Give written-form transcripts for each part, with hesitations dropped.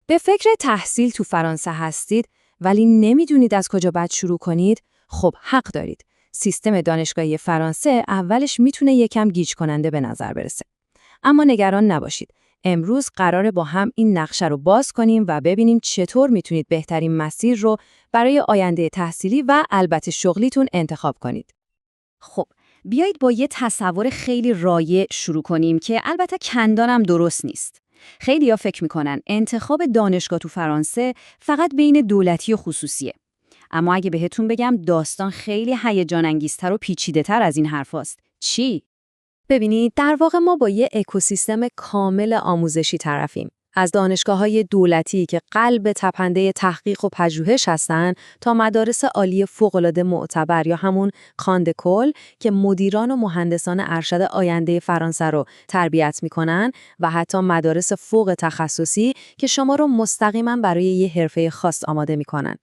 به فکر تحصیل تو فرانسه هستید ولی نمیدونید از کجا باید شروع کنید؟ خب حق دارید. سیستم دانشگاهی فرانسه اولش میتونه یکم گیج کننده به نظر برسه. اما نگران نباشید. امروز قراره با هم این نقشه رو باز کنیم و ببینیم چطور میتونید بهترین مسیر رو برای آینده تحصیلی و البته شغلیتون انتخاب کنید. خب، بیایید با یه تصور خیلی رایج شروع کنیم که البته چندانم درست نیست. خیلی‌ها فکر می‌کنن انتخاب دانشگاه تو فرانسه فقط بین دولتی و خصوصیه. اما اگه بهتون بگم داستان خیلی هیجان انگیزتر و پیچیده‌تر از این حرفاست. چی؟ ببینید در واقع ما با یه اکوسیستم کامل آموزشی طرفیم. از دانشگاه‌های دولتی که قلب تپنده تحقیق و پژوهش هستن تا مدارس عالی فوق‌العاده معتبر یا همون کاندکول که مدیران و مهندسان ارشد آینده فرانسه رو تربیت می‌کنن و حتی مدارس فوق تخصصی که شما رو مستقیما برای یه حرفه خاص آماده می‌کنن.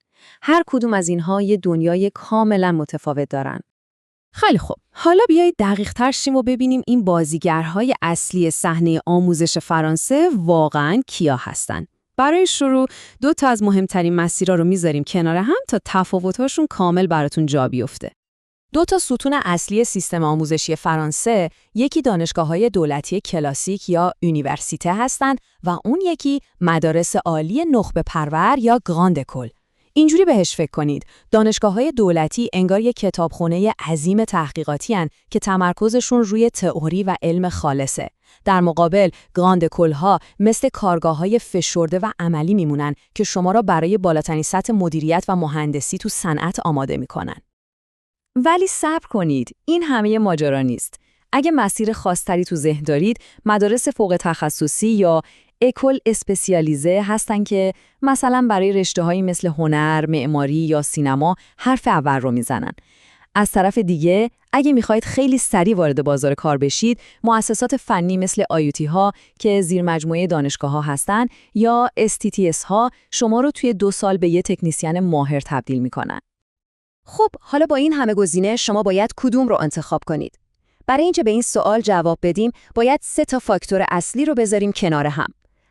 هر کدوم از اینها یه دنیای کاملا متفاوت دارن. خیلی خوب. حالا بیایید دقیق‌تر شیم و ببینیم این بازیگرهای اصلی صحنه آموزش فرانسه واقعاً کیا هستن. برای شروع 2 تا از مهمترین مسیرها رو میذاریم کنار هم تا تفاوت‌هاشون کامل براتون جا بیفته. 2 تا ستون اصلی سیستم آموزشی فرانسه، یکی دانشگاه‌های دولتی کلاسیک یا یونیورسیته هستند و اون یکی مدارس عالی نخبه پرور یا گراند اکول. اینجوری بهش فکر کنید، دانشگاه‌های دولتی انگار یک کتابخونه عظیم تحقیقاتی هن که تمرکزشون روی تئوری و علم خالصه. در مقابل گراند اکول‌ها مثل کارگاه‌های فشرده و عملی میمونن که شما را برای بالاترین سطح مدیریت و مهندسی تو صنعت آماده میکنن. ولی صبر کنید، این همه ماجرا نیست. اگه مسیر خاص‌تری تو ذهن دارید، مدارس فوق تخصصی یا اکول اسپسیالیزه هستن که مثلا برای رشته‌هایی مثل هنر، معماری یا سینما حرف اول رو میزنن. از طرف دیگه، اگه میخواید خیلی سریع وارد بازار کار بشید، مؤسسات فنی مثل آیوتی ها که زیر مجموعه دانشگاه ها هستن یا STTS ها شما رو توی 2 سال به یه تکنیسین ماهر تبدیل میکنن. خب، حالا با این همه گزینه شما باید کدوم رو انتخاب کنید؟ برای اینکه به این سوال جواب بدیم، باید 3 تا فاکتور اصلی رو بذاریم کنار هم.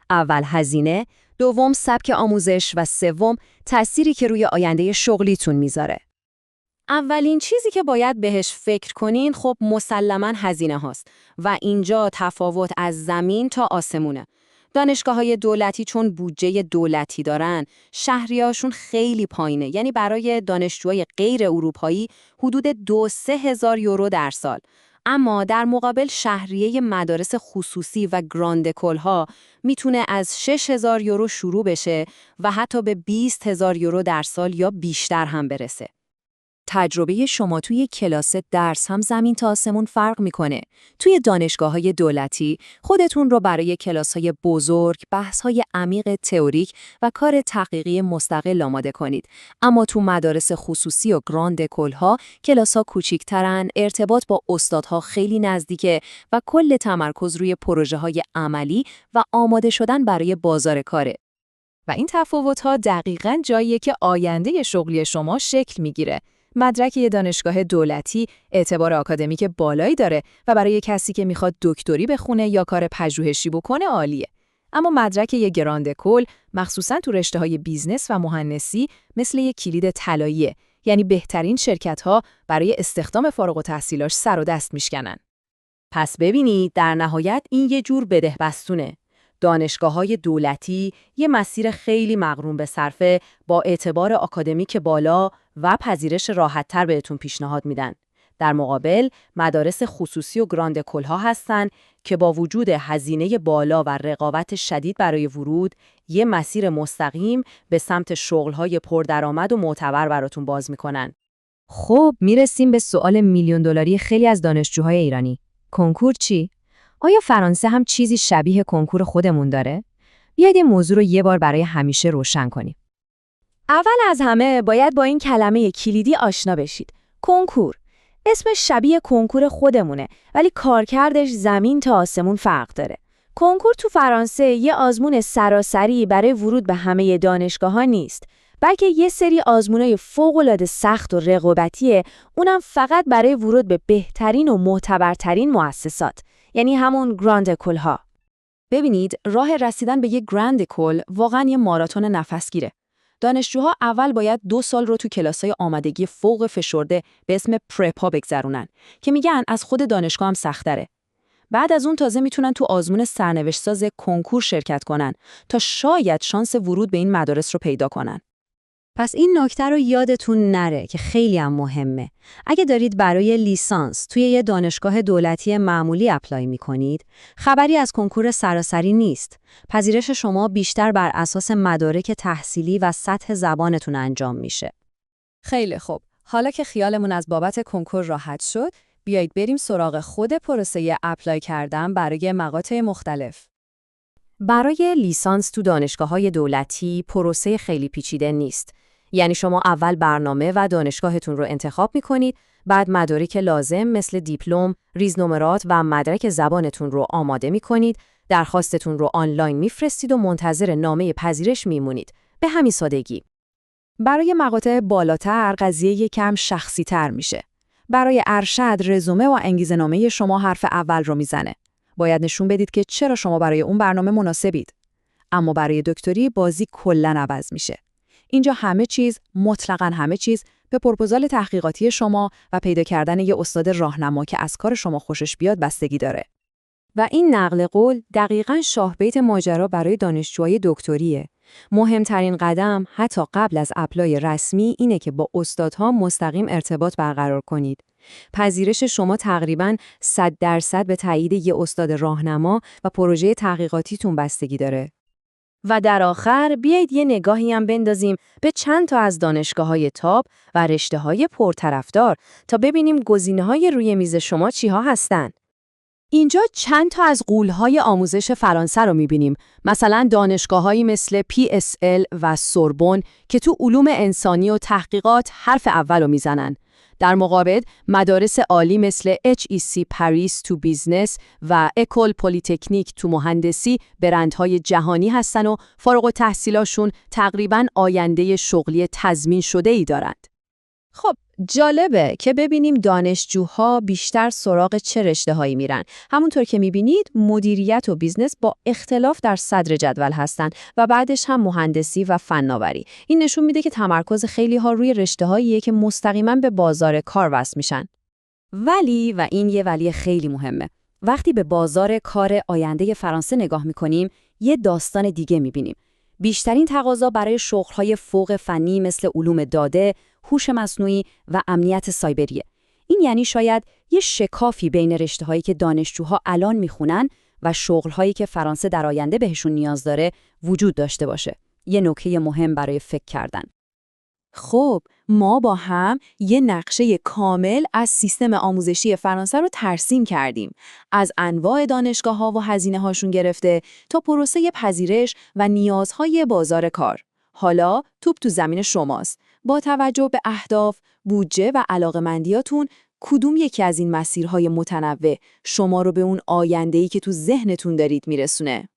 اول هزینه، دوم سبک آموزش و سوم تأثیری که روی آینده شغلیتون میذاره. اولین چیزی که باید بهش فکر کنین خب مسلماً هزینه هاست و اینجا تفاوت از زمین تا آسمونه. دانشگاه‌های دولتی چون بودجه دولتی دارن، شهریه‌هاشون خیلی پایینه. یعنی برای دانشجوهای غیر اروپایی حدود 2-3 هزار یورو در سال. اما در مقابل شهریه مدارس خصوصی و گراند اکول‌ها میتونه از 6,000 یورو شروع بشه و حتی به 20,000 یورو در سال یا بیشتر هم برسه. تجربه شما توی کلاس درس هم زمین تا آسمون فرق میکنه. توی دانشگاه‌های دولتی خودتون رو برای کلاس‌های بزرگ، بحث‌های عمیق تئوریک و کار تحقیقی مستقل آماده کنید. اما تو مدارس خصوصی و گراند اکول‌ها کلاس‌ها کوچیک‌ترن، ارتباط با استادها خیلی نزدیکه و کل تمرکز روی پروژه‌های عملی و آماده شدن برای بازار کاره. و این تفاوت‌ها دقیقاً جاییه که آینده شغلی شما شکل میگیره. مدرک یه دانشگاه دولتی اعتبار آکادمیک بالایی داره و برای کسی که میخواد دکتری بخونه یا کار پژوهشی بکنه عالیه. اما مدرک یه گراند اکول مخصوصاً تو رشته‌های بیزنس و مهندسی مثل یه کلید طلاییه، یعنی بهترین شرکت‌ها برای استخدام فارغ التحصیلاش سر و دست میشکنن. پس ببینید در نهایت این یه جور بدهبستونه. دانشگاه‌های دولتی یه مسیر خیلی مقرون به صرفه با اعتبار آکادمیک بالا و پذیرش راحت‌تر بهتون پیشنهاد میدن. در مقابل مدارس خصوصی و گراند اکول‌ها هستن که با وجود هزینه بالا و رقابت شدید برای ورود، یه مسیر مستقیم به سمت شغل‌های پردرآمد و معتبر براتون باز میکنن. خب میرسیم به سوال میلیون دلاری خیلی از دانشجوهای ایرانی. کنکور چی؟ آیا فرانسه هم چیزی شبیه کنکور خودمون داره؟ بیاید این موضوع رو یه بار برای همیشه روشن کنیم. اول از همه باید با این کلمه کلیدی آشنا بشید. کنکور. اسمش شبیه کنکور خودمونه ولی کارکردش زمین تا آسمون فرق داره. کنکور تو فرانسه یه آزمون سراسری برای ورود به همه دانشگاه‌ها نیست، بلکه یه سری آزمونای فوق‌العاده سخت و رقابتیه، اونم فقط برای ورود به بهترین و معتبرترین مؤسسات، یعنی همون گراند اکول‌ها. ببینید، راه رسیدن به یک گرند کل واقعاً یه ماراتون نفسگیره. دانشجوها اول باید 2 سال رو تو کلاسای آمادگی فوق فشرده به اسم پرپا بگذرونن که میگن از خود دانشگاه هم سخت‌تره. بعد از اون تازه میتونن تو آزمون سرنوشت‌ساز کنکور شرکت کنن تا شاید شانس ورود به این مدارس رو پیدا کنن. پس این نکته رو یادتون نره که خیلی هم مهمه. اگه دارید برای لیسانس توی یه دانشگاه دولتی معمولی اپلای می‌کنید، خبری از کنکور سراسری نیست. پذیرش شما بیشتر بر اساس مدارک تحصیلی و سطح زبانتون انجام میشه. خیلی خوب. حالا که خیالمون از بابت کنکور راحت شد، بیایید بریم سراغ خود پروسه اپلای کردن برای مقاطع مختلف. برای لیسانس تو دانشگاه‌های دولتی پروسه خیلی پیچیده نیست. یعنی شما اول برنامه و دانشگاهتون رو انتخاب می‌کنید، بعد مدارک لازم مثل دیپلم، ریزنمرات و مدرک زبانتون رو آماده می‌کنید، درخواستتون رو آنلاین می‌فرستید و منتظر نامه پذیرش میمونید. به همین سادگی. برای مقاطع بالاتر قضیه یکم شخصی‌تر میشه. برای ارشد رزومه و انگیزه‌نامه شما حرف اول رو میزنه. باید نشون بدید که چرا شما برای اون برنامه مناسبید. اما برای دکتری بازی کلاً عوض میشه. اینجا همه چیز، مطلقاً همه چیز، به پروپوزال تحقیقاتی شما و پیدا کردن یه استاد راهنما که از کار شما خوشش بیاد بستگی داره. و این نقل قول دقیقاً شاهبیت ماجرا برای دانشجوهای دکتریه. مهمترین قدم حتی قبل از اپلای رسمی اینه که با استادها مستقیم ارتباط برقرار کنید. پذیرش شما تقریباً 100% به تایید یه استاد راهنما و پروژه تحقیقاتیتون بستگی داره. و در آخر بیایید یه نگاهی هم بندازیم به چند تا از دانشگاه‌های تاپ و رشته‌های پرطرفدار تا ببینیم گزینه‌های روی میز شما چیها هستن. اینجا چند تا از غول‌های آموزش فرانسه رو می‌بینیم، مثلا دانشگاه‌هایی مثل PSL و سوربن که تو علوم انسانی و تحقیقات حرف اول رو میزنن. در مقابل مدارس عالی مثل HEC پاریس تو بیزنس و اکول پلی‌تکنیک تو مهندسی برندهای جهانی هستن و فارغ التحصیلاشون تقریباً آینده شغلی تضمین شده‌ای دارند. خب جالبه که ببینیم دانشجوها بیشتر سراغ چه رشته‌هایی میرن. همونطور که میبینید مدیریت و بیزنس با اختلاف در صدر جدول هستن و بعدش هم مهندسی و فناوری. این نشون میده که تمرکز خیلی ها روی رشته‌هاییه که مستقیما به بازار کار وصل میشن. ولی و این یه ولی خیلی مهمه. وقتی به بازار کار آینده فرانسه نگاه می‌کنیم، یه داستان دیگه می‌بینیم. بیشترین تقاضا برای شغل‌های فوق فنی مثل علوم داده، هوش مصنوعی و امنیت سایبریه. این یعنی شاید یه شکافی بین رشته‌هایی که دانشجوها الان میخونن و شغل‌هایی که فرانسه در آینده بهشون نیاز داره وجود داشته باشه. یه نکته مهم برای فکر کردن. خب ما با هم یه نقشه کامل از سیستم آموزشی فرانسه رو ترسیم کردیم، از انواع دانشگاه‌ها و هزینه‌هاشون گرفته تا پروسه پذیرش و نیازهای بازار کار. حالا توپ تو زمین شماست. با توجه به اهداف، بودجه و علاقه‌مندیاتون کدوم یکی از این مسیرهای متنوع شما رو به اون آینده‌ای که تو ذهنتون دارید میرسونه؟